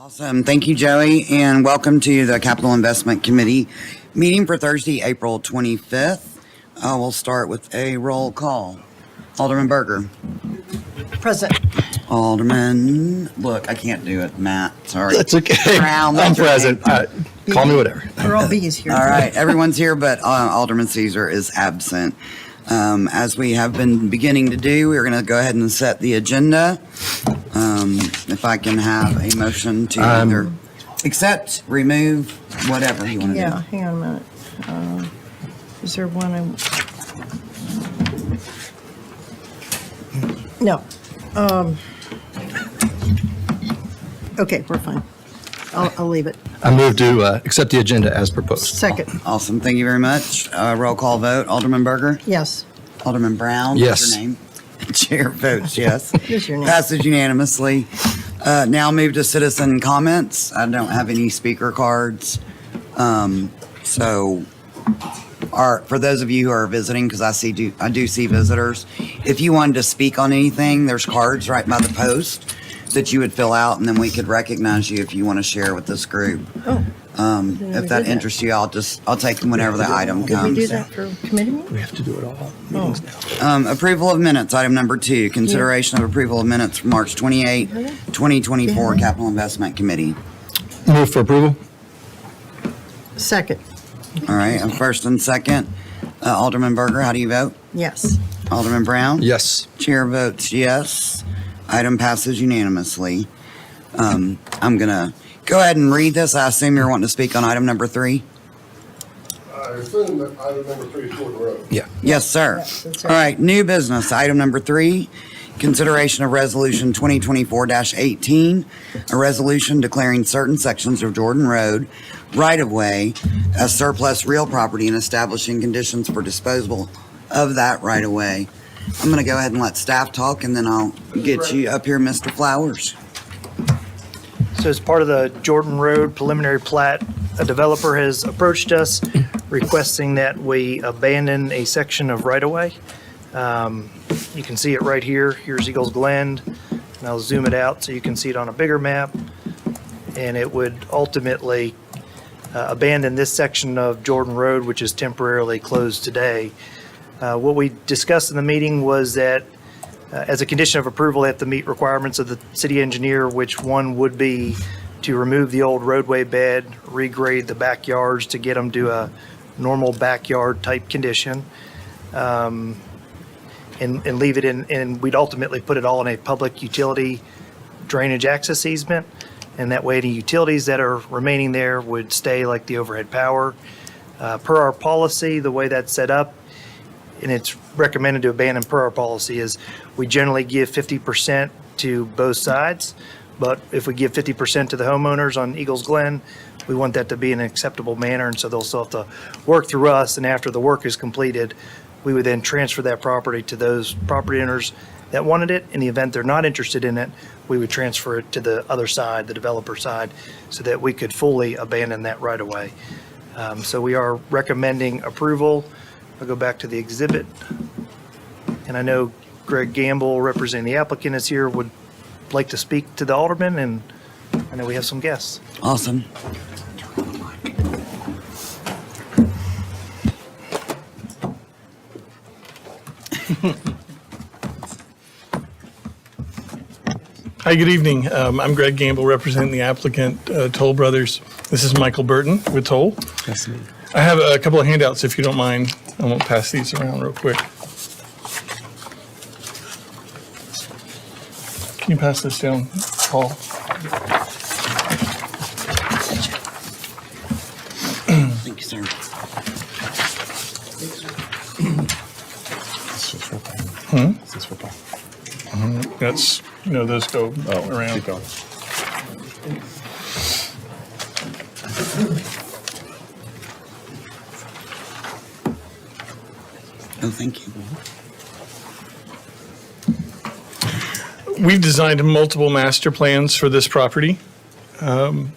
Awesome. Thank you, Joey, and welcome to the Capital Investment Committee meeting for Thursday, April 25th. We'll start with a roll call. Alderman Berger. Present. Alderman, look, I can't do it. Matt, sorry. That's okay. Brown, I'm what's your present. name? Call me whatever. We're all bees here. All right, everyone's here, but Alderman Caesar is absent. As we have been beginning to do, we're going to go ahead and set the agenda. If I can have a motion to either accept, remove, whatever you want to Yeah, hang on a minute. Is there one? No. Okay, we're fine. I'll leave it. I move to accept the agenda as proposed. Second. do. Awesome, thank you very much. Roll call vote. Alderman Berger? Yes. Alderman Brown? Yes. What's your name? Chair votes yes. Here's your name. Passes unanimously. Now move to citizen comments. I don't have any speaker cards. So for those of you who are visiting, because I do see visitors, if you wanted to speak on anything, there's cards right by the post that you would fill out, and then we could recognize you if you want to share with this group. Oh, If that interests you, I'll take them whenever the item did we comes. do that for committee meeting? We have to do it all meetings now. Approval of minutes, item number 2, consideration of approval of minutes from March 28, 2024, Yeah. Capital Investment Committee. Move for approval? Second. All right, first and second. Alderman Berger, how do you vote? Yes. Alderman Brown? Yes. Chair votes yes. Item passes unanimously. I'm going to go ahead and read this. I assume you're wanting to speak on item number 3? I assume that item number 3 is Jordan Road. Yeah. Yes, sir. Yes, that's All right. right, new business, item number 3, consideration of resolution 2024-18, a resolution declaring certain sections of Jordan Road right-of-way as surplus real property and establishing conditions for disposal of that right-of-way. I'm going to go ahead and let staff talk, and then I'll get you up here, Mr. Flowers. So as part of the Jordan Road preliminary plat, a developer has approached us requesting that we abandon a section of right-of-way. You can see it right here. Here's Eagles Glen, and I'll zoom it out so you can see it on a bigger map. And it would ultimately abandon this section of Jordan Road, which is temporarily closed today. What we discussed in the meeting was that as a condition of approval, they have to meet requirements of the city engineer, which one would be to remove the old roadway bed, regrade the backyards to get them to a normal backyard type condition, and leave it in, and we'd ultimately put it all in a public utility drainage access easement. And that way any utilities that are remaining there would stay like the overhead power. Per our policy, the way that's set up, and it's recommended to abandon per our policy, is we generally give 50% to both sides. But if we give 50% to the homeowners on Eagles Glen, we want that to be in an acceptable manner. And so they'll still have to work through us. And after the work is completed, we would then transfer that property to those property owners that wanted it. In the event they're not interested in it, we would transfer it to the other side, the developer side, so that we could fully abandon that right away. So we are recommending approval. I'll go back to the exhibit. And I know Greg Gamble, representing the applicant, is here, would like to speak to the alderman, and I know we have some guests. Awesome. Hi, good evening. I'm Greg Gamble, representing the applicant, Toll Brothers. This is Michael Burton with Toll. Nice to meet you. I have a couple of handouts, if you don't mind. I won't pass these around real quick. Can you pass this down, Paul? Thank you, sir. This is for Paul. That's, those go around. Keep going. Oh, thank you. We've designed multiple master plans for this property. I've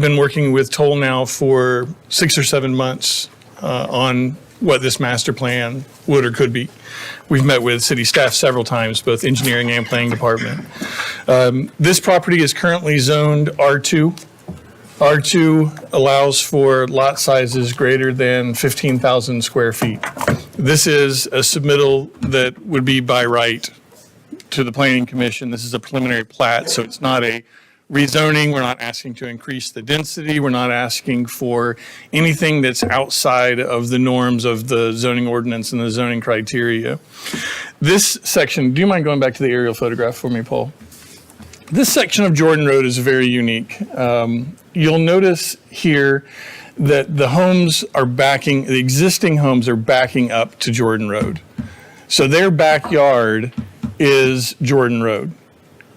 been working with Toll now for 6 or 7 months on what this master plan would or could be. We've met with city staff several times, both engineering and planning department. This property is currently zoned R2. R2 allows for lot sizes greater than 15,000 square feet. This is a submittal that would be by right to the planning commission. This is a preliminary plat, so it's not a rezoning. We're not asking to increase the density. We're not asking for anything that's outside of the norms of the zoning ordinance and the zoning criteria. This section, do you mind going back to the aerial photograph for me, Paul? This section of Jordan Road is very unique. You'll notice here that the existing homes are backing up to Jordan Road. So their backyard is Jordan Road.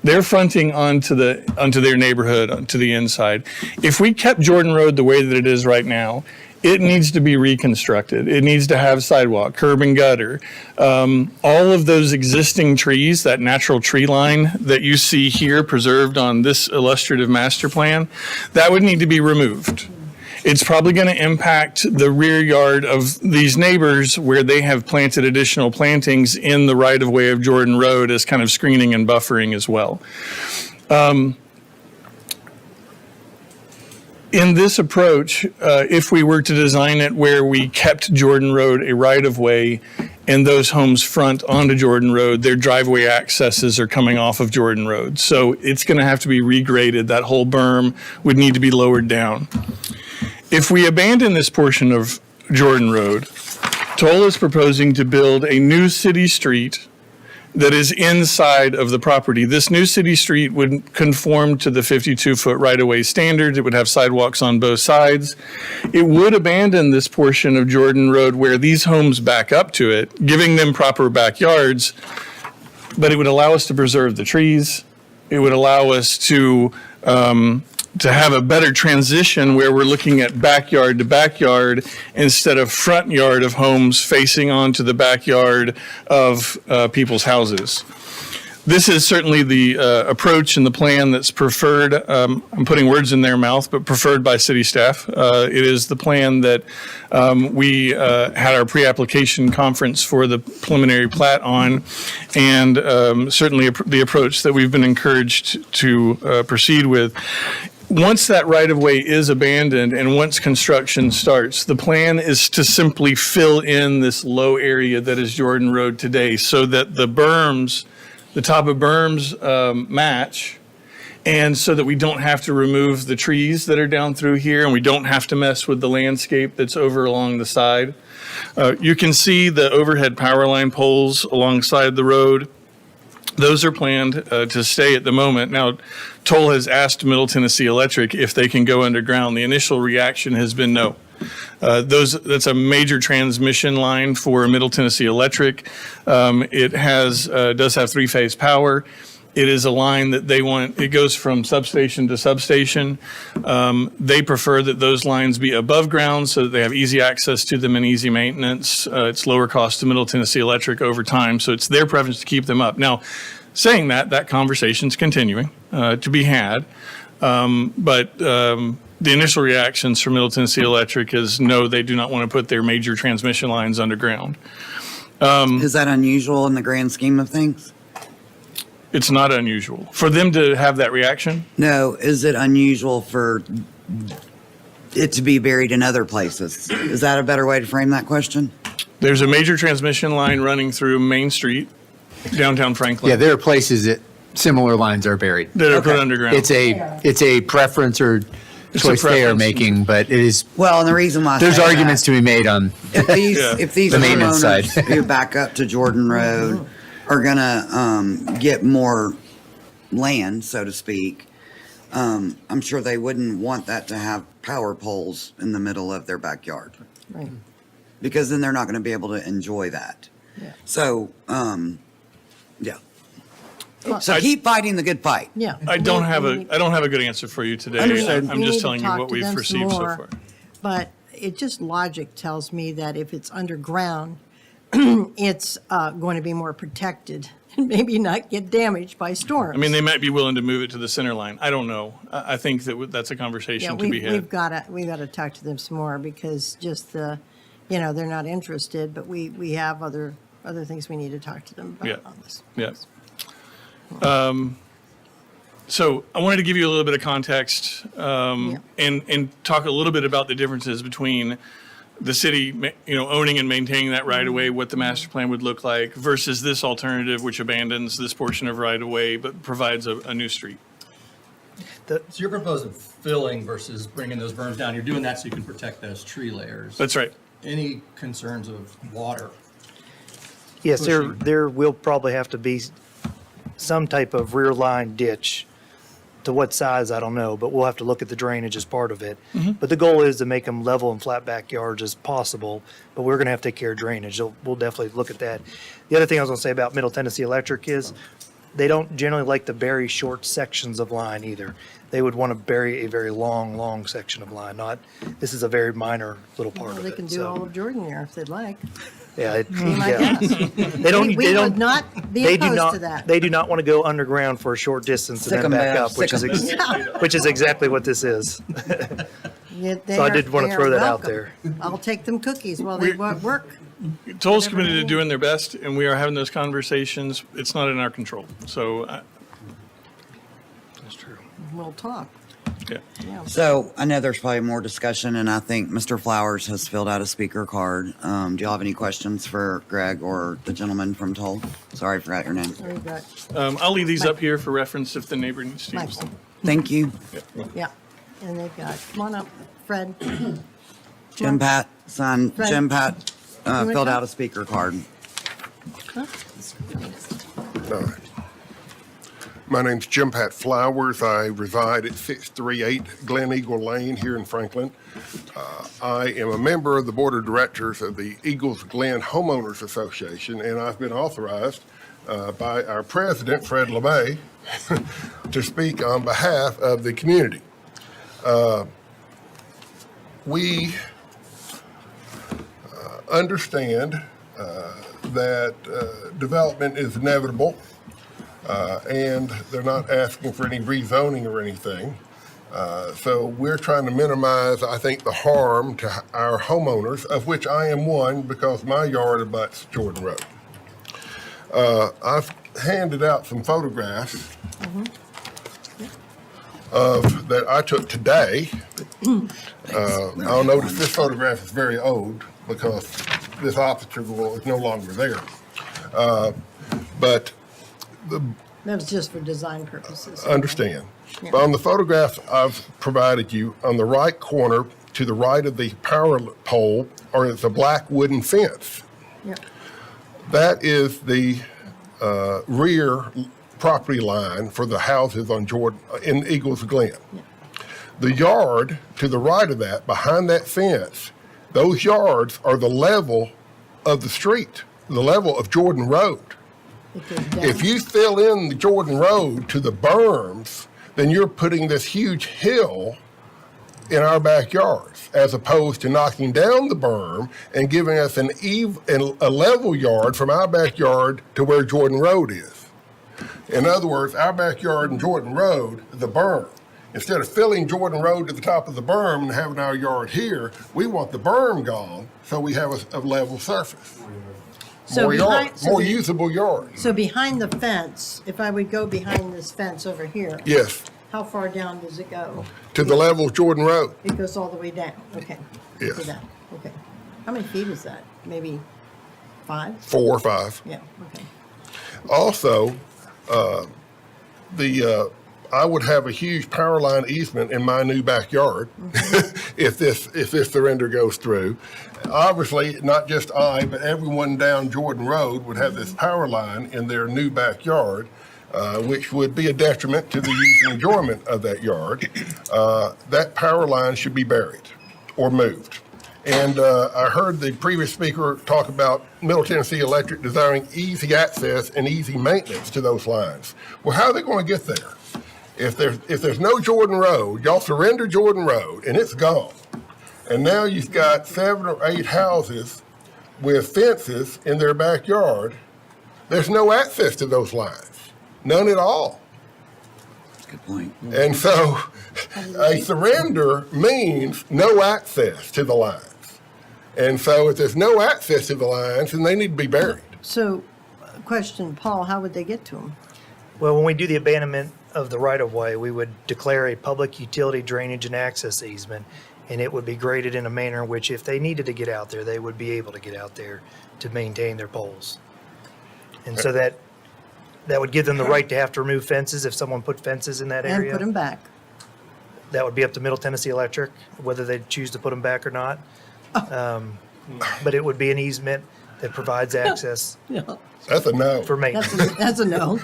They're fronting onto their neighborhood, onto the inside. If we kept Jordan Road the way that it is right now, it needs to be reconstructed. It needs to have sidewalk, curb and gutter. All of those existing trees, that natural tree line that you see here preserved on this illustrative master plan, that would need to be removed. It's probably going to impact the rear yard of these neighbors where they have planted additional plantings in the right-of-way of Jordan Road as kind of screening and buffering as well. In this approach, if we were to design it where we kept Jordan Road a right-of-way and those homes front onto Jordan Road, their driveway accesses are coming off of Jordan Road. So it's going to have to be regraded. That whole berm would need to be lowered down. If we abandon this portion of Jordan Road, Toll is proposing to build a new city street that is inside of the property. This new city street would conform to the 52-foot right-of-way standard. It would have sidewalks on both sides. It would abandon this portion of Jordan Road where these homes back up to it, giving them proper backyards, but it would allow us to preserve the trees. It would allow us to have a better transition where we're looking at backyard to backyard instead of front yard of homes facing onto the backyard of people's houses. This is certainly the approach and the plan that's preferred. I'm putting words in their mouth, but preferred by city staff. It is the plan that we had our pre-application conference for the preliminary plat on, and certainly the approach that we've been encouraged to proceed with. Once that right-of-way is abandoned and once construction starts, the plan is to simply fill in this low area that is Jordan Road today so that the berms, the top of berms match, and so that we don't have to remove the trees that are down through here and we don't have to mess with the landscape that's over along the side. You can see the overhead power line poles alongside the road. Those are planned to stay at the moment. Now, Toll has asked Middle Tennessee Electric if they can go underground. The initial reaction has been no. That's a major transmission line for Middle Tennessee Electric. It does have three-phase power. It is a line that they want, it goes from substation to substation. They prefer that those lines be above ground so that they have easy access to them and easy maintenance. It's lower cost to Middle Tennessee Electric over time, so it's their preference to keep them up. Now, saying that conversation's continuing to be had, but the initial reactions from Middle Tennessee Electric is no, they do not want to put their major transmission lines underground. Is that unusual in the grand scheme of things? It's not unusual. For them to have that reaction, No, is it unusual for it to be buried in other places? Is that a better way to frame that question? there's a major transmission line running through Main Street, downtown Franklin. Yeah, there are places that similar lines are buried. That are put Okay. underground. It's a preference or It's a choice they are preference. making, but it is, Well, and the reason why I there's say arguments to be made on, that, Yeah. if these The maintenance homeowners side. who back up to Jordan Road are gonna get more land, so to speak, I'm sure they wouldn't want that to have power poles in the middle of their backyard. Right. Because then they're not gonna be able to enjoy that. Yeah. So, yeah. So I- keep fighting the good fight. Yeah. I don't We- have we- a good answer for you today. Understood. I'm we just need to telling you talk what to we've them some received so more, far. But it just logic tells me that if it's underground, it's going to be more protected and maybe not get damaged by storms. I mean, they might be willing to move it to the center line. I don't know. I think that's a Yeah, conversation to be had. we've got to talk to them some more because just the they're not interested, but we have other things we need to talk to them Yeah. about on this. Yeah. So I wanted to give you a little bit of context Yeah. and talk a little bit about the differences between the city, owning and maintaining that right of way, what the master plan would look like, versus this alternative, which abandons this portion of right of way but provides a new street. So you're proposing filling versus bringing those berms down. You're doing that so you can protect those tree layers. That's right. Any concerns of water? Yes, Pushing. there will probably have to be some type of rear line ditch. To what size, I don't know, but we'll have to look at the drainage as part of it. But the goal is to make them level and flat backyards as possible, but we're gonna have to take care of drainage. So we'll definitely look at that. The other thing I was gonna say about Middle Tennessee Electric is they don't generally like to bury short sections of line either. They would want to bury a very long section of line, this is a very minor little part Well, of they it. can do so, all of Jordan there if they'd like. Yeah, Be my yeah. guest. They don't, We they don't. would not be They do opposed not. to that. They do not want to go underground for a short distance and Sick then 'em, back Bev, up, which sick is 'em. which is exactly what this is. Yeah, they So I are- did want to they throw are that out welcome. there. I'll take them cookies while they work. Toll's committed to doing their best, and we are having those conversations. It's not in our control. So, That's true. We'll talk. yeah. Yeah. So I know there's probably more discussion, and I think Mr. Flowers has filled out a speaker card. Do y'all have any questions for Greg or the gentleman from Toll? Sorry, I forgot your name. We've got I'll leave these up here for reference if the neighbor needs to use Mike. them. Thank you. Yeah, and they've got, come on up, Fred. Jim Pat, son, Right. Jim Pat wanna filled come? out a speaker card. My name's Jim Pat Flowers. I reside at 638 Glen Eagle Lane here in Franklin. I am a member of the Board of Directors of the Eagles Glen Homeowners Association, and I've been authorized by our president, Fred LeMay, to speak on behalf of the community. We understand that development is inevitable, and they're not asking for any rezoning or anything. So we're trying to minimize, I think, the harm to our homeowners, of which I am one because my yard abuts Jordan Road. I've handed out some photographs that I took today. I'll notice this photograph is very old because this obstacle is no longer there. But That was just for design purposes. understand. Yeah. But on the photographs I've provided you, on the right corner to the right of the power pole, or it's a black wooden fence. Yeah. That is the rear property line for the houses on Jordan, in Eagles Glen. The yard to the right of that, behind that fence, those yards are the level of the street, the level of Jordan Road. It goes down. If you fill in the Jordan Road to the berms, then you're putting this huge hill in our backyards, as opposed to knocking down the berm and giving us a level yard from our backyard to where Jordan Road is. In other words, our backyard and Jordan Road is the berm. Instead of filling Jordan Road to the top of the berm and having our yard here, we want the berm gone so we have a level surface. So More yard, behind- so more be- usable yard. So behind the fence, if I would go behind this fence over here, Yes, how far down does it go? to the level of Jordan Road. It goes all the way down, okay. Yes. To that, okay. How many feet is that? Maybe 5? 4 or 5. Yeah, okay. Also, I would have a huge power line easement in my new backyard if this surrender goes through. Obviously, not just I, but everyone down Jordan Road would have this power line in their new backyard, which would be a detriment to the use and enjoyment of that yard. That power line should be buried or moved. And I heard the previous speaker talk about Middle Tennessee Electric desiring easy access and easy maintenance to those lines. Well, how are they going to get there? If there's no Jordan Road, y'all surrender Jordan Road and it's gone. And now you've got 7 or 8 houses with fences in their backyard. There's no access to those lines, none at all. Good point. And so a surrender means no access to the lines. And so if there's no access to the lines, then they need to be buried. So, question, Paul, how would they get to them? Well, when we do the abandonment of the right-of-way, we would declare a public utility drainage and access easement, and it would be graded in a manner in which if they needed to get out there, they would be able to get out there to maintain their poles. And so that would give them the right to have to remove fences if someone put fences in that And area. put them back? That would be up to Middle Tennessee Electric, whether they choose to put them back or not. But it would be an easement that provides access That's a no. for maintenance. That's a no.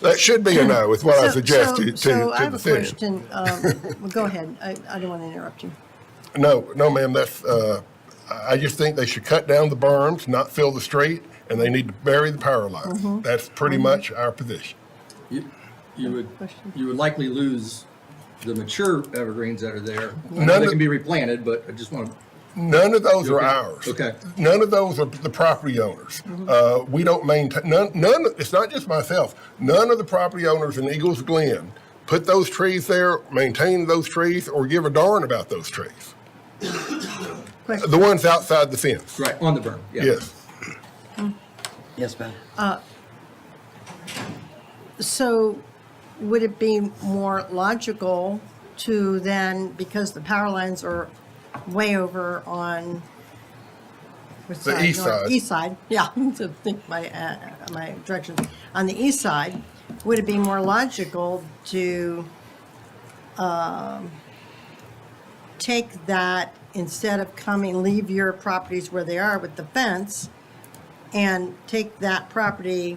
That should be a no, is what I So- suggest so- to So I the have a city. question. Well, go ahead. I don't want to interrupt you. No, ma'am, I just think they should cut down the berms, not fill the street, and they need to bury the power lines. Mm-hmm. That's pretty much our position. You Question? would likely lose the mature evergreens that are there. I know None they of- can be replanted, but I just want to, None of those are ours. Okay. None of those are the property owners. We don't maintain, it's not just myself. None of the property owners in Eagles Glen put those trees there, maintain those trees, or give a darn about those trees. Question. The ones outside the fence, right, on the berm, yeah. yes. Yes, Ben? So would it be more logical to then, because the power lines are way over on which The side? east side. East side, yeah, to think my direction. On the east side, would it be more logical to take that, instead of leave your properties where they are with the fence, and take that property,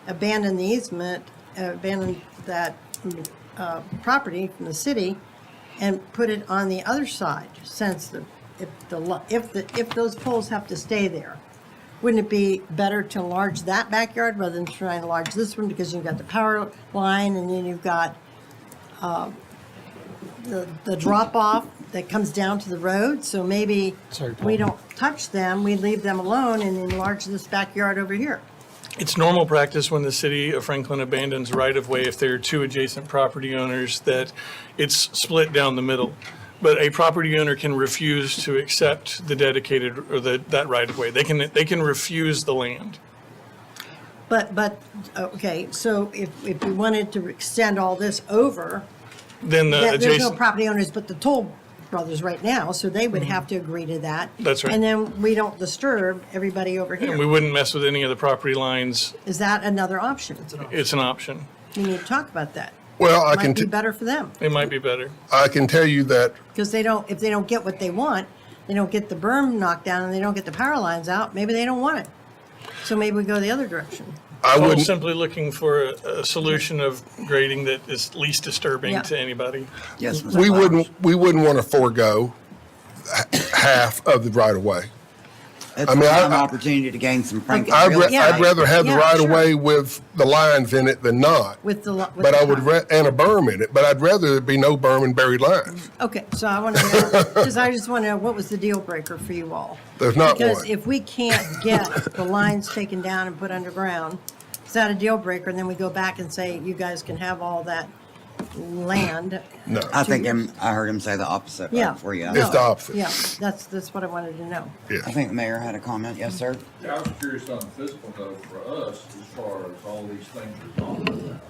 abandon the easement, abandon that property from the city, and put it on the other side, since if those poles have to stay there, wouldn't it be better to enlarge that backyard rather than try and enlarge this one, because you've got the power line, and then you've got the drop-off that comes down to the road, so maybe we don't touch them, we leave them alone and enlarge this backyard over here. It's normal practice when the city of Franklin abandons right-of-way, if there are two adjacent property owners, that it's split down the middle. But a property owner can refuse to accept the dedicated, or that right-of-way. They can refuse the land. But, okay, so if we wanted to extend all this over, Then the there's no adjacent, property owners but the Toll Brothers right now, so they would have to agree to that. That's right. And then we don't disturb everybody over and we here. wouldn't mess with any of the property lines. Is that another option? It's an option. We need to talk about that. Well, Might be better for them, It might be better. I can tell you that because if they don't get what they want, they don't get the berm knocked down and they don't get the power lines out, maybe they don't want it. So maybe we go the other direction. I I was wouldn't, simply looking for a solution of grading that is least disturbing Yeah. to anybody. Yes, Mr. we Flowers? wouldn't want to forego half of the right of way. It's I mean, an opportunity to gain some Franklin Okay. real estate. Yeah, I'd rather have the yeah, right of sure. way with the lines in it than not. With the. But I would, and a berm in it, but I'd rather there be no berm and buried lines. Okay, so I want to know, because I just want to know, what was the deal breaker for you all? There's not Because one. if we can't get the lines taken down and put underground, is that a deal breaker? And then we go back and say, you guys can have all that land? No. I think I heard him say the opposite Yeah. right before you. It's the opposite. Yeah, that's what I wanted to know. I think the mayor had a comment. Yes, sir? Yeah, I was curious on the physical note for us, as far as all these things are talking about.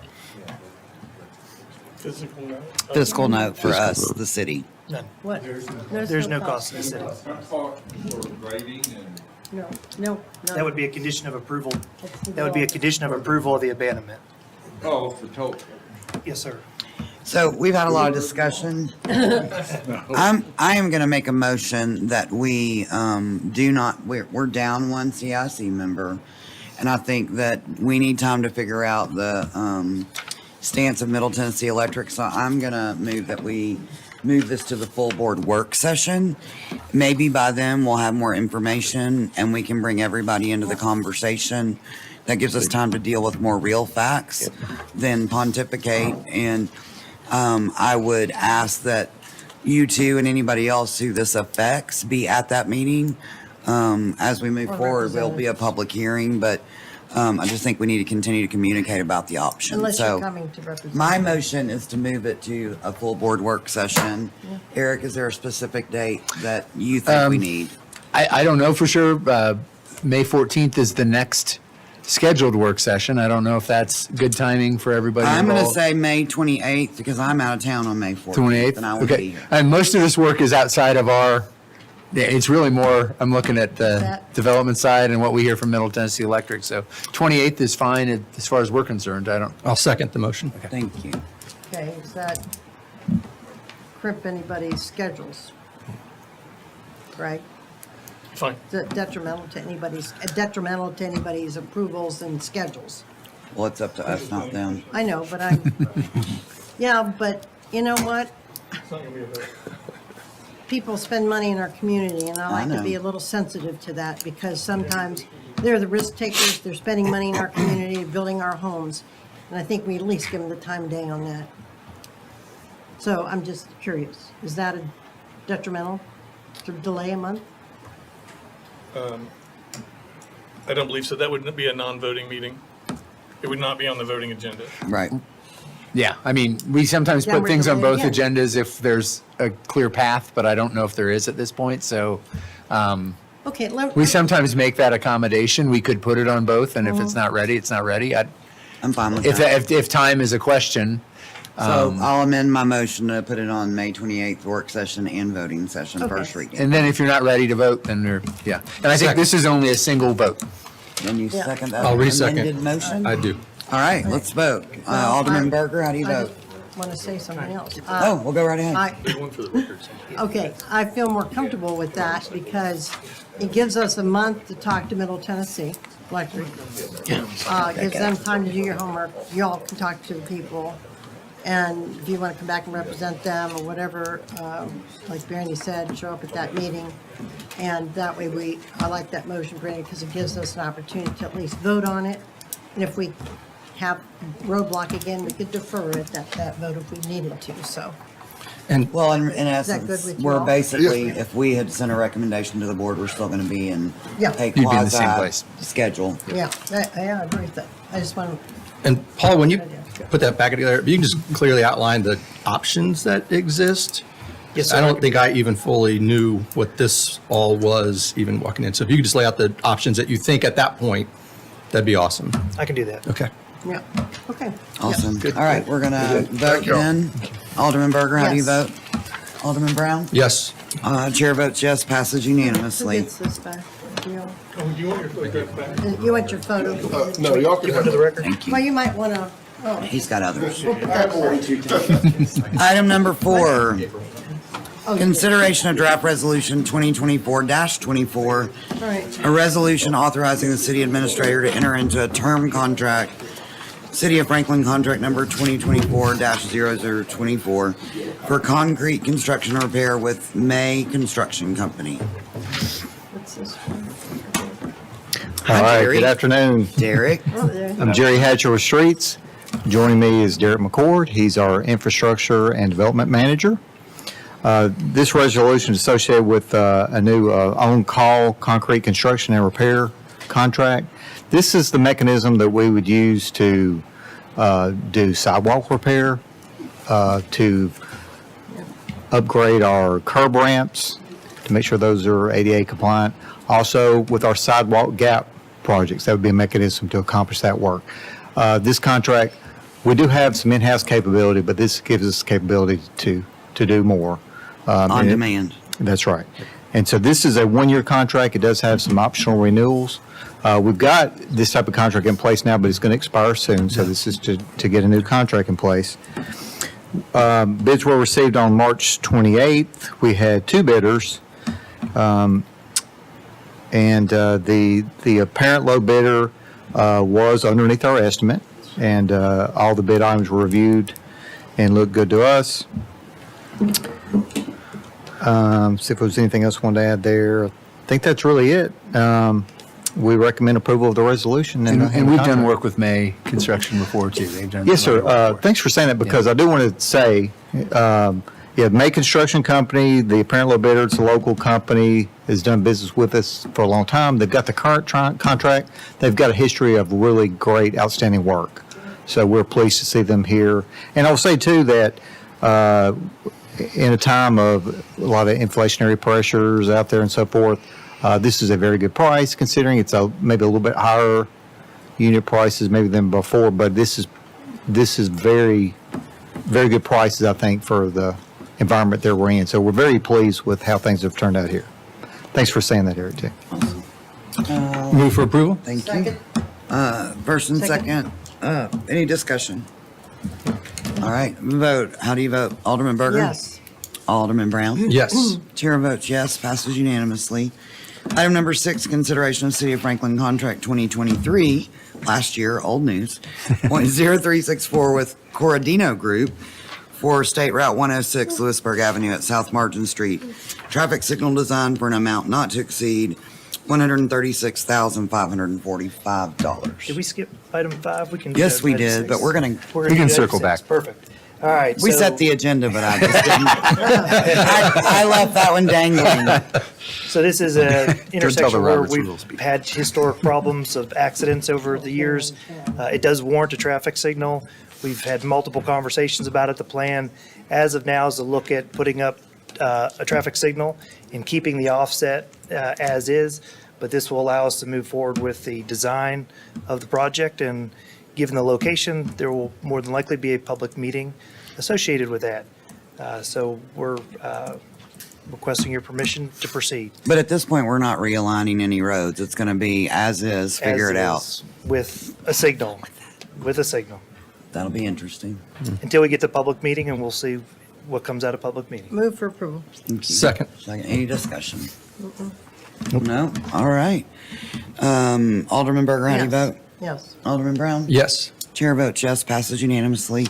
Physical note. Fiscal note for us, the city. None. What? There's no cost to the city. I'm talking for grading and No. That would be a condition of approval. That's the That would be a law. condition of approval of the abandonment. for total. Yes, sir. So we've had a lot of discussion. I am going to make a motion that we we're down one CIC member. And I think that we need time to figure out the stance of Middle Tennessee Electric. So I'm going to move that we move this to the full board work session. Maybe by then we'll have more information and we can bring everybody into the conversation. That gives us time to deal with more real facts than pontificate. And I would ask that you two and anybody else who this affects be at that meeting. As we move Or forward, there'll be a public hearing, but I just think we need to continue to communicate about the option. Unless you're So coming to represent. my motion is to move it to a full board work session. Eric, is there a specific date that you think we need? I don't know for sure. May 14th is the next scheduled work session. I don't know if that's good timing for everybody I'm going to involved. say May 28th because I'm out of town on May 14th. 28th? And I will be Okay. here. And most of this work is outside of our, yeah, it's really more, I'm looking at the That- development side and what we hear from Middle Tennessee Electric. So 28th is fine as far as we're concerned. I don't, I'll second the motion. Thank you. Okay, does that crimp anybody's schedules? Right? Fine. Is it detrimental to anybody's approvals and schedules? Well, it's up to us, not them. I know, but yeah, but you know what? People spend money in our community, and I like to be a know. little sensitive to that, because sometimes they're the risk takers, they're spending money in our community, building our homes, and I think we at least give them the time of day on that. So I'm just curious, is that a detrimental to delay a month? I don't believe so. That would be a non-voting meeting. It would not be on the voting agenda. Right. yeah, I mean, we sometimes Then put we're things on both delaying again. agendas if there's a clear path, but I don't know if there is at this point. So Okay, we sometimes make that accommodation. We could put it on both, and Uh-huh. if it's not ready, it's not ready. I'm fine with If, that. if time is a question, So I'll amend my motion to put it on May 28th work session and voting session, Okay. first reading. and then if you're not ready to vote, then you're, yeah. And I think this is only a single vote. Then you Yeah. second that I'll re-second. amended motion? I do. All right, let's vote. Alderman Berger, how do you vote? Want to say something else? Oh, we'll go right ahead. Okay, I feel more comfortable with that because it gives us a month to talk to Middle Tennessee Electric. Gives them time to do your homework. Y'all can talk to the people. And if you want to come back and represent them or whatever, like Brandy said, show up at that meeting. And that way I like that motion, Brandy, because it gives us an opportunity to at least vote on it. And if we have roadblock again, we could defer it, that vote if we needed to, so. And Well, in that good essence, with you we're all? basically, Yes, ma'am. if we had sent a recommendation to the board, we're still going to be in Yeah. a You'd be in the same quasi place. schedule. Yeah, I agree with that. I just want to, And Paul, when you put that back together, you can just clearly outline the options that exist. Yes, I sir. don't think I even fully knew what this all was, even walking in. So if you could just lay out the options that you think at that point, that'd be awesome. I can do that. Okay. yeah, okay. Awesome. All right, we're going to vote Thank y'all. then. Alderman Berger, how do you Yes. vote? Alderman Brown? Yes. Chair votes yes, passes Who unanimously. gets this back? You Do you want your photograph back? You want your photo? No, y'all can Give it have to the record. Thank Well, you. you might want to, oh, He's got others. we'll put that. Item number 4, Oh, consideration of draft resolution 2024-24, all right. a resolution authorizing the city administrator to enter into a term contract, City of Franklin contract number 2024-0024, for concrete construction and repair with May Construction Company. What's this one? Hi, All right, Jerry. good afternoon. Derek? Oh, there. I'm Jerry Hatcher with Streets. Joining me is Derek McCord. He's our Infrastructure and Development Manager. This resolution is associated with a new on-call concrete construction and repair contract. This is the mechanism that we would use to do sidewalk repair, to upgrade our curb ramps, to make sure those are ADA compliant. Also, with our sidewalk gap projects, that would be a mechanism to accomplish that work. This contract, we do have some in-house capability, but this gives us the capability to do more. On and it- demand. That's right. And so this is a one-year contract. It does have some optional renewals. We've got this type of contract in place now, but it's going to expire soon, so this is to get a new contract in place. Bids were received on March 28th. We had 2 bidders. And the apparent low bidder was underneath our estimate, and all the bid items were reviewed and looked good to us. See if there was anything else I wanted to add there. I think that's really it. We recommend approval of the resolution. And the we've done contract. work with May Construction before too. They've done. Yes, a lot of sir. work. Thanks for saying that, because I do want to say, May Construction Company, the apparent low bidder, it's a local company, has done business with us for a long time. They've got the current contract. They've got a history of really great, outstanding work. So we're pleased to see them here. And I'll say too that in a time of a lot of inflationary pressures out there and so forth, This is a very good price, considering it's maybe a little bit higher unit prices maybe than before, but this is very, very good prices, I think, for the environment that we're in. So we're very pleased with how things have turned out here. Thanks for saying that, Eric, too. Move for approval? Thank you. Second. First and second, any discussion? All right, vote. How do you vote? Alderman Berger? Yes. Alderman Brown? Yes. Chair votes yes, passes unanimously. Item number 6, consideration of City of Franklin Contract 2023, last year, old news, .0364 with Corradino Group for State Route 106 Lewisburg Avenue at South Margin Street. Traffic signal design for an amount not to exceed $136,545. Did we skip item 5? We can. Yes, we item did, 6. but we're gonna, We're gonna We do can item circle 6. back. Perfect. All right. we so- set the agenda, but I just didn't. I left that one dangling. So this is a intersection where Robert's rules, we've people. had historic problems of accidents over the years. It does warrant a traffic signal. We've had multiple conversations about it. The plan, as of now, is to look at putting up a traffic signal and keeping the offset as is. But this will allow us to move forward with the design of the project. And given the location, there will more than likely be a public meeting associated with that. So we're requesting your permission to proceed. But at this point, we're not realigning any roads. It's gonna be as is, figure as it out. is With a signal, That'll be interesting. until we get to public meeting, and we'll see what comes out of public meeting. Move for approval. Thank you. Second. Second, any discussion? No? All right. Alderman Berger, how do you Yes. vote? Yes. Alderman Brown? Yes. Chair votes yes, passes unanimously.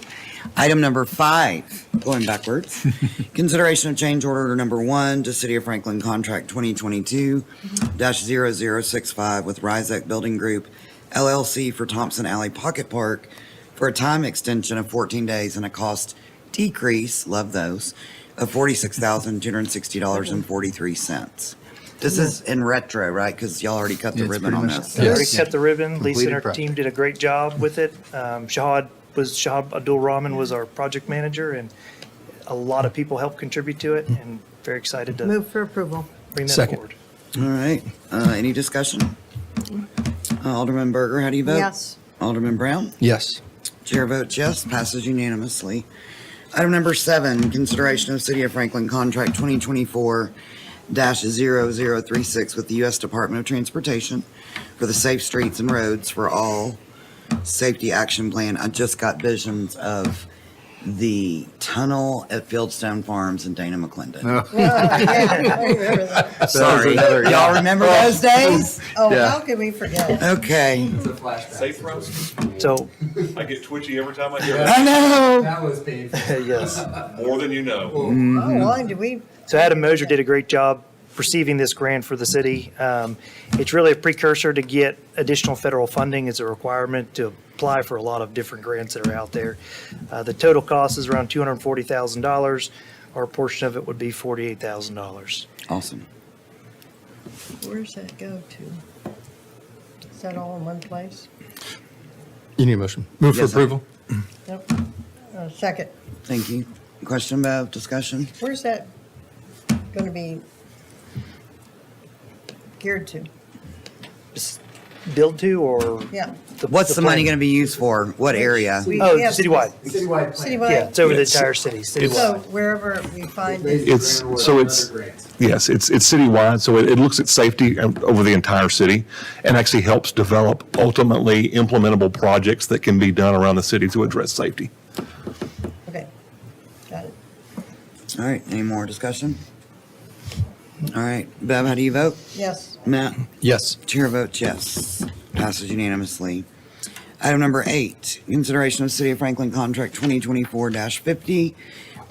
Item number 5, going backwards. Consideration of change order number 1 to City of Franklin Contract 2022-0065 with Rizek Building Group LLC for Thompson Alley Pocket Park for a time extension of 14 days and a cost decrease, love those, of $46,260.43. This is in retro, right? Because y'all already cut the It's ribbon pretty on much- this. We already Yes. cut the ribbon. Lisa and her Completed team did a great job with it. Shahad Abdul Rahman was our project manager, and a lot of people helped contribute to it, and very excited to Move for approval. bring that Second. forward. All right, any discussion? Alderman Berger, how do you vote? Yes. Alderman Brown? Yes. Chair votes yes, passes unanimously. Item number 7, consideration of City of Franklin Contract 2024-0036 with the U.S. Department of Transportation for the Safe Streets and Roads for All Safety Action Plan. I just got visions of the tunnel at Fieldstone Farms in Dana McClendon. Sorry, y'all remember those days? Oh, Yeah. how can we forget? Okay, Safe roads? So, I get twitchy every time I hear I know. That was painful. yes. that. More than you know. Oh, why do we, So Adam Mosier did a great job receiving this grant for the city. It's really a precursor to get additional federal funding. It's a requirement to apply for a lot of different grants that are out there. The total cost is around $240,000. Our portion of it would be $48,000. Awesome. where's that go to? Is that all in one place? You need a motion. Move for Yes, sir. approval? Yep. Second. Thank you. Question about discussion? Where's that going to be geared to? Just build to, or? Yeah. What's the money plan? going to be used for? What area? Oh, We have- citywide. Citywide? Yeah, it's over the Yes. entire city, So citywide. wherever we find it. It's citywide, so it looks at safety over the entire city and actually helps develop ultimately implementable projects that can be done around the city to address safety. Okay, got it. All right, any more discussion? All right, Bev, how do you vote? Yes. Matt? Yes. Chair votes yes. Passes unanimously. Item number 8, consideration of City of Franklin Contract 2024-50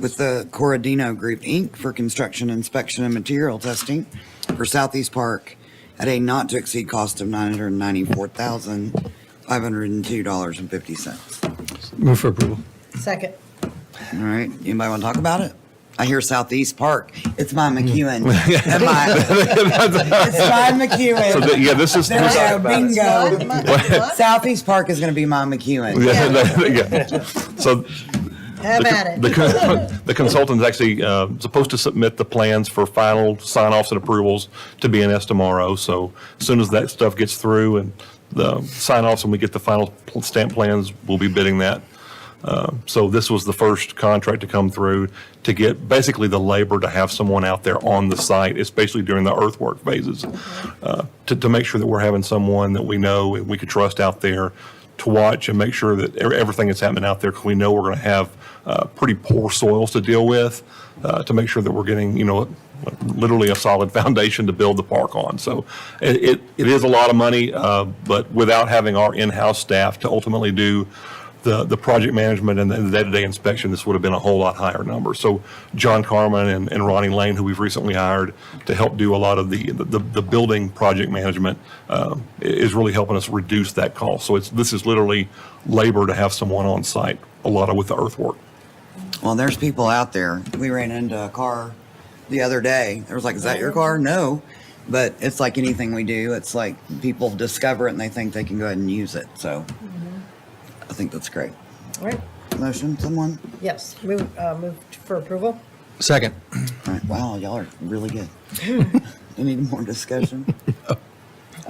with the Corradino Group, Inc. for construction inspection and material testing for Southeast Park at a not-to-exceed cost of $994,502.50. Move for approval. Second. All right, anybody want to talk about it? I hear Southeast Park. It's my McEwen. It's my McEwen. So yeah, this is, There we go, bingo. What? Southeast Park is going to be my McEwen. yeah. So Have at it. The consultant's actually supposed to submit the plans for final sign-offs and approvals to BNS tomorrow. So as soon as that stuff gets through and the sign-offs and we get the final stamp plans, we'll be bidding that. So this was the first contract to come through to get basically the labor to have someone out there on the site, especially during the earthwork phases, to make sure that we're having someone that we know and we could trust out there to watch and make sure that everything that's happening out there, because we know we're going to have pretty poor soils to deal with, to make sure that we're getting, literally a solid foundation to build the park on. So it is a lot of money, but without having our in-house staff to ultimately do the project management and the day-to-day inspection, this would have been a whole lot higher number. So John Carmen and Ronnie Lane, who we've recently hired to help do a lot of the building project management, is really helping us reduce that cost. So this is literally labor to have someone on site, a lot of with the earthwork. Well, there's people out there. We ran into a car the other day. There was like, is that your car? No. But it's like anything we do. It's like people discover it and they think they can go ahead and use it. So I think that's great. All right, Motion, someone? yes, move for approval. Second. All right. Wow, y'all are really good. Any more discussion? All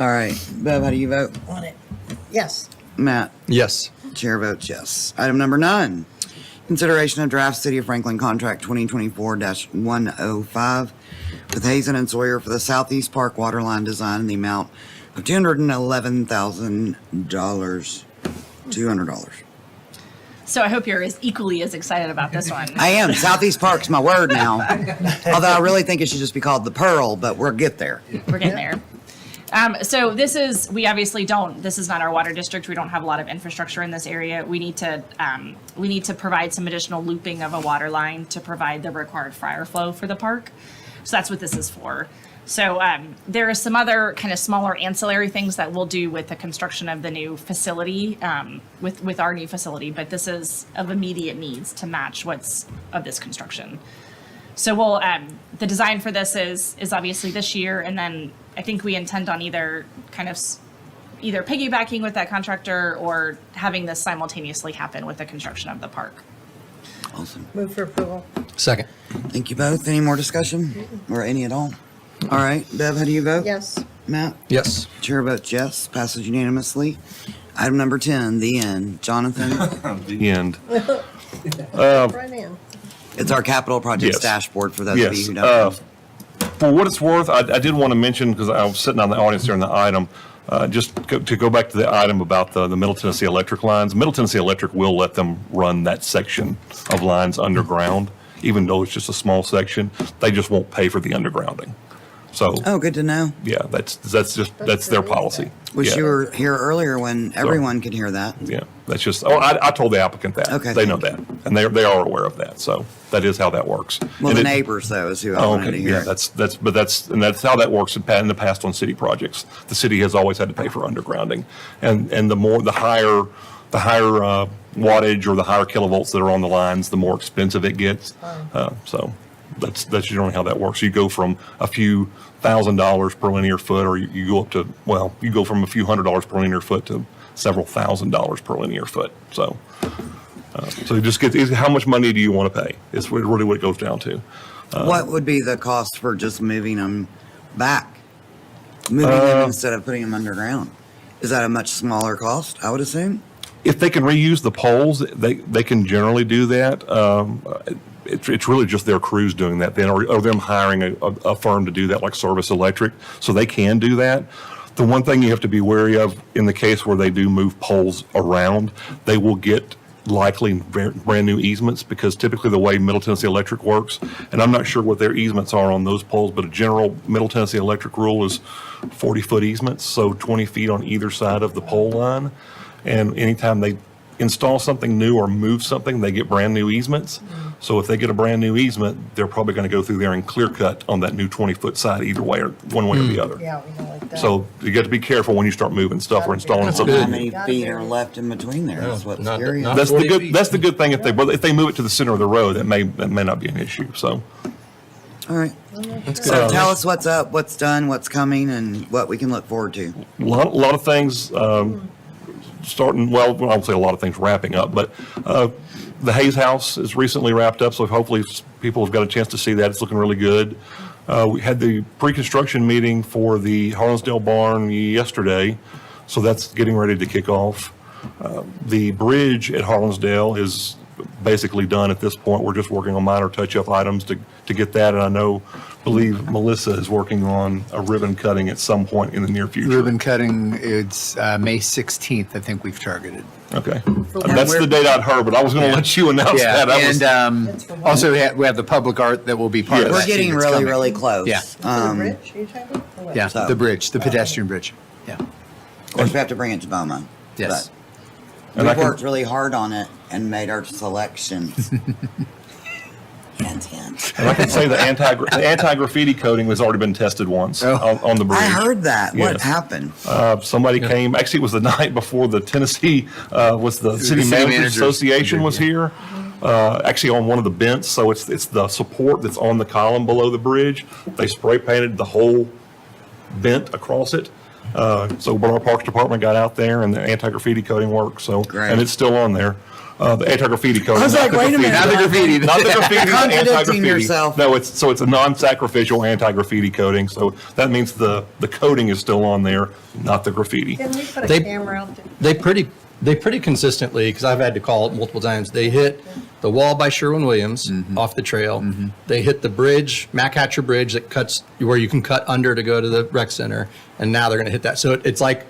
right. Bev, how do you vote? On it. Yes. Matt? Yes. Chair votes yes. Item number 9, consideration of draft City of Franklin contract 2024-105 with Hazen and Sawyer for the Southeast Park waterline design in the amount of $211,000. $200. So I hope you're equally as excited about this one. I am. Southeast Park's my word now. Although I really think it should just be called the Pearl, but we'll get there. We're getting there. So this is not our water district. We don't have a lot of infrastructure in this area. We need to provide some additional looping of a water line to provide the required fryer flow for the park. So that's what this is for. So there are some other kind of smaller ancillary things that we'll do with the construction of the new facility, with our new facility, but this is of immediate needs to match what's of this construction. So we'll, the design for this is obviously this year, and then I think we intend on either piggybacking with that contractor or having this simultaneously happen with the construction of the park. Awesome. Move for approval. Second. Thank you both. Any more discussion or any at all? All right. Bev, how do you vote? Yes. Matt? Yes. Chair votes yes. Passes unanimously. Item number 10, the end. Jonathan? The end. Right in. It's our capital projects Yes. dashboard for those of you Yes. who don't know. For what it's worth, I did want to mention, because I was sitting on the audience during the item, to go back to the item about the Middle Tennessee Electric lines. Middle Tennessee Electric will let them run that section of lines underground, even though it's just a small section. They just won't pay for the undergrounding. So, Oh, good to know. yeah, that's their policy. Wish Yeah. you were here earlier when everyone could hear that. Yeah, that's just, I told the applicant that. Okay, They know thank that, and they are aware of that, so that is how that works. Well, And the it- neighbors, though, is who I Oh, wanted to okay, hear. yeah, that's how that works in the past on city projects. The city has always had to pay for undergrounding, and the higher wattage or the higher kilovolts that are on the lines, the more expensive it gets. So that's generally how that works. You go from a few $1,000s per linear foot, or you go up to, you go from a few $100s per linear foot to several $1,000s per linear foot. So you just get, how much money do you want to pay? It's really what it goes down to. What would be the cost for just moving them back? Moving them instead of putting them underground? Is that a much smaller cost, I would assume? If they can reuse the poles, they can generally do that. It's really just their crews doing that then, or them hiring a firm to do that, like Service Electric, so they can do that. The one thing you have to be wary of in the case where they do move poles around, they will get likely brand new easements, because typically the way Middle Tennessee Electric works, and I'm not sure what their easements are on those poles, but a general Middle Tennessee Electric rule is 40-foot easements, so 20 feet on either side of the pole line. And anytime they install something new or move something, they get brand new easements. So if they get a brand new easement, they're probably going to go through there and clear cut on that new 20-foot side either way, or one way or the other. Yeah, we don't like that. So you got to be careful when you start moving stuff or installing How something. many feet are left in between there? That's what's not- scary. not- That's the 40 good. feet. That's the good thing. If they move it to the center of the road, that may not be an issue. So All right. So tell us what's up, what's done, what's coming, and what we can look forward to. a lot of things starting. Well, I won't say a lot of things wrapping up, but The Hayes House is recently wrapped up, so hopefully people have got a chance to see that. It's looking really good. We had the pre-construction meeting for the Harlansdale Barn yesterday, so that's getting ready to kick off. The bridge at Harlansdale is basically done at this point. We're just working on minor touch-up items to get that, and believe Melissa is working on a ribbon cutting at some point in the near future. Ribbon cutting, it's May 16th, I think we've targeted. Okay. That's the date I'd heard, but I was going to let you announce that. I was- And also we have the public art that will be part of Yes. that. We're too, getting that's really, coming. really close. Yeah. The bridge, you talking about? Or what? Yeah, So- the bridge, the pedestrian bridge. Yeah. Of course, we have to bring it to BOMA. Yes. But And I we've can- worked really hard on it and made our selections. Hint, hint. And I can say the anti-graffiti coating has already been tested once on the bridge. I heard that. What Yes. happened? Somebody came, actually it was the night before the Tennessee, was the City Managers Association was here. Actually on one of the vents, so it's the support that's on the column below the bridge. They spray painted the whole vent across it. So when our Parks Department got out there and the anti-graffiti coating worked, so, Great. and it's still on there. The anti-graffiti coating. I was not like, the wait a minute. graffiti. Not the graffiti. Not the graffiti, the Contradicting anti-graffiti. yourself. No, it's a non-sacrificial anti-graffiti coating, so that means the coating is still on there, not the graffiti. Can we put a They- camera out there? They pretty consistently, because I've had to call it multiple times, they hit the wall by Sherwin-Williams off the trail. They hit the bridge, Mac Hatcher Bridge that cuts, where you can cut under to go to the rec center. And now they're going to hit that. So it's like,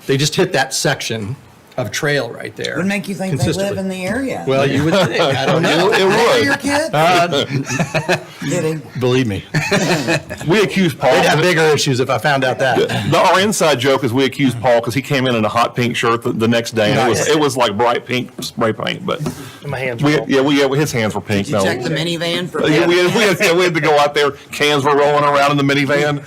they just hit that section of trail right there. Would make you think they consistently. live in the area. Well, you would think, I don't know. It Hey, would. your kid? Kidding. Believe me. We accused Paul. They'd have bigger issues if I found out that. Our inside joke is we accused Paul because he came in a hot pink shirt the next day, and Nice. it was like bright pink spray paint. But My hands were full. his hands were pink. Did you check the minivan for? Yeah, we had to go out there. Cans were rolling around in the minivan.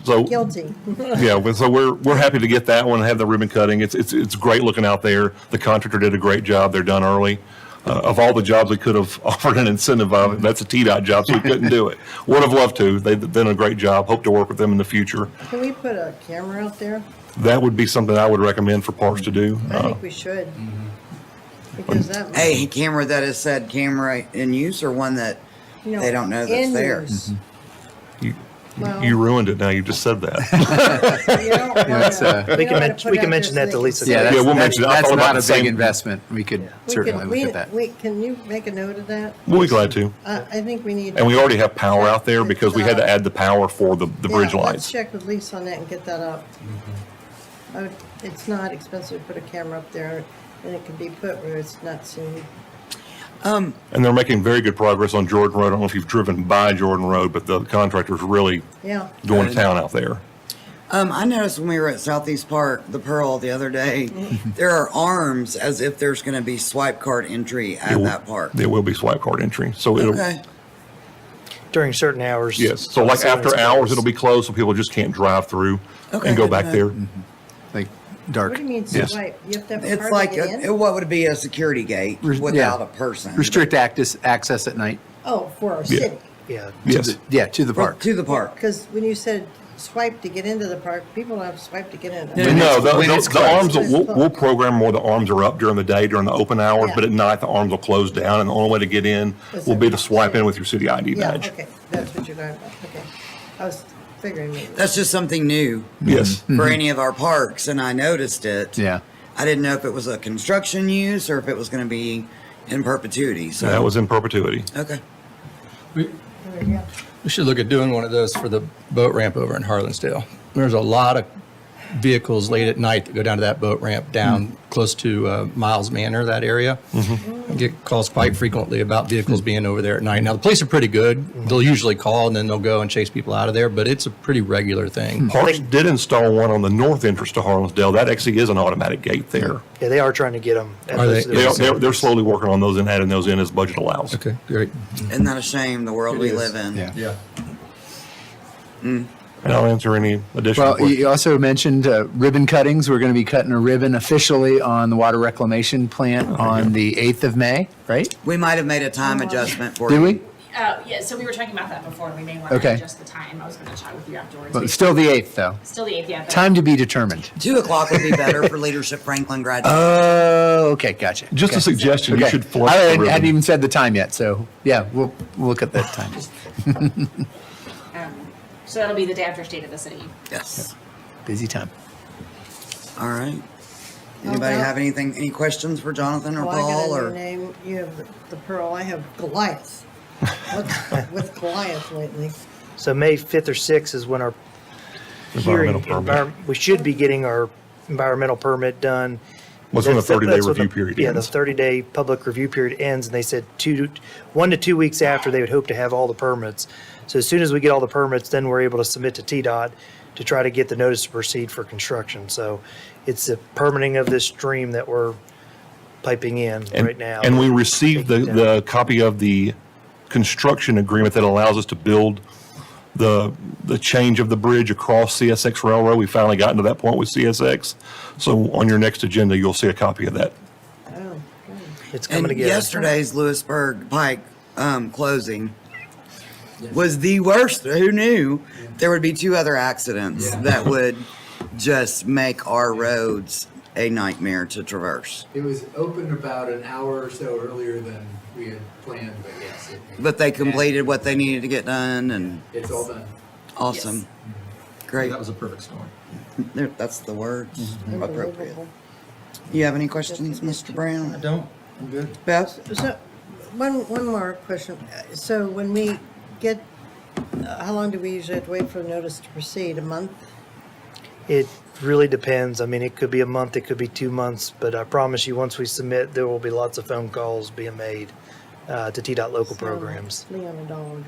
So Guilty. yeah, so we're happy to get that one and have the ribbon cutting. It's great looking out there. The contractor did a great job. They're done early. Of all the jobs we could have offered an incentive of, that's a TDOT job, so we couldn't do it. Would have loved to. They've done a great job. Hope to work with them in the future. Can we put a camera out there? That would be something I would recommend for parks to do. I think we should. Because that. A camera that has said camera in use, or one that you know, they don't know that's in there. use. Well, You ruined it now. You just said that. you don't wanna- That's, you We don't can, wanna men- put we out can there mention so that they to can Lisa. see Yeah, it. that's, Yeah, we'll mention it. I that's thought about not the a same- big investment. We could certainly look at that. Can you make a note of that? We'll be glad to. I think we need. And we already have power out there because we had to add the power for the bridge Yeah, Let's lights. check with Lisa on that and get that up. It's not expensive to put a camera up there, and it can be put where it's not seen. And they're making very good progress on Jordan Road. I don't know if you've driven by Jordan Road, but the contractor's really Yeah. going to town out there. I noticed when we were at Southeast Park, the Pearl, the other day, there are arms as if there's going to be swipe card entry at that park. There will be swipe card entry. So it'll, Okay. During certain hours. yes. So like after hours, it'll be closed, so people just can't drive through Okay, and go good back to there. know. Like dark. What do you mean Yes. swipe? You have to have a It's card like to get in? what would be a security gate without a person. Restrict access at night. Oh, for our Yeah. city. Yeah. Yes. Yeah, to the But park. to the park. Because when you said swipe to get into the park, people don't have to swipe to get in. No, when it's the arms, closed. we'll program where the arms are up during the day, during the open hours, Yeah. but at night, the arms will close down, and the only way to get in Was will it- be to swipe in with your city ID Yeah, badge. okay, that's what you're talking about, okay. I was figuring maybe. That's just something new Yes. for any of our parks, and I noticed it. Yeah. I didn't know if it was a construction use or if it was going to be in perpetuity. So That was in perpetuity. okay. There you go. We should look at doing one of those for the boat ramp over in Harlansdale. There's a lot of vehicles late at night that go down to that boat ramp down close to Miles Manor, that area. I get calls quite frequently about vehicles being over there at night. Now, the police are pretty good. They'll usually call and then they'll go and chase people out of there, but it's a pretty regular thing. Parks did install one on the north entrance to Harlansdale. That actually is an automatic gate there. Yeah, they are trying to get them. Are they? They're slowly working on those and adding those in as budget allows. Okay, great. Isn't that a shame, the world we live in? Yeah. Yeah. And I'll answer any additional Well, questions. you also mentioned ribbon cuttings. We're going to be cutting a ribbon officially on the water reclamation plant on the 8th of May, right? We might have made a time adjustment for Did you. we? Yeah, so we were talking about that before, and we may want to Okay. adjust the time. I was going to chat with you afterwards. But still the 8th, though. Still the 8th, yeah. but- Time to be determined. 2 o'clock would be better for Leadership Franklin graduates. Oh, okay, gotcha. Just a Okay. suggestion, you Okay. should flush I the hadn't ribbon. even said the time yet, so yeah, we'll look at that time. So that'll be the day after State of the City. Yes. Busy time. All right. Anybody have any questions for Jonathan or Well, I got Paul a new or? name. You have the Pearl. I have Goliath. What's with Goliath lately? So May 5th or 6th is when our hearing, Environmental permit. we should be getting our environmental permit done. What's when the That's- 30-day that's when review the- period Yeah, the ends? 30-day public review period ends, and they said 1 to 2 weeks after, they would hope to have all the permits. So as soon as we get all the permits, then we're able to submit to TDOT to try to get the notice to proceed for construction. So it's the permitting of this stream that we're piping in right now. And we received Taking down. the copy of the construction agreement that allows us to build the change of the bridge across CSX Railroad. We finally gotten to that point with CSX. So on your next agenda, you'll see a copy of that. Oh, good. It's coming And together. yesterday's Lewisburg Pike closing was the worst. Who knew there would be 2 other accidents that would just make our roads a nightmare to traverse? It was opened about an hour or so earlier than we had planned, but yes. But they completed what they needed to get done, and It's all done. awesome. Great. That was a perfect storm. There, that's the words. Appropriate. Unbelievable. You have any questions, Mr. Brown? Don't. I'm good. Beth? So, one more question. So when we get, how long do we usually have to wait for the notice to proceed? A month? It really depends. I mean, it could be a month, it could be 2 months, but I promise you, once we submit, there will be lots of phone calls being made to TDOT local programs. Leon a dog.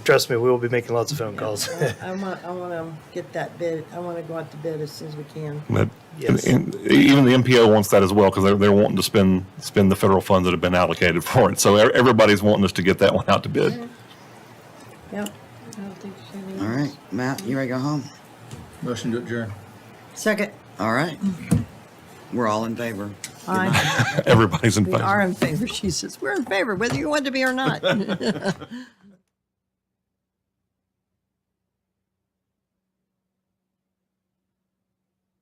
Trust me, we will be making lots of phone calls. I want to get that bid. I want to go out to bid as soon as we can. But Yes. and even the MPO wants that as well, because they're wanting to spend the federal funds that have been allocated for it. So everybody's wanting us to get that one out to bid. Yep. I don't think there's anything All else. right, Matt, you ready to go home? Motion to adjourn. Second. All right. We're all in favor. Aye. Everybody's in We favor. are in favor. She says, we're in favor, whether you want to be or not.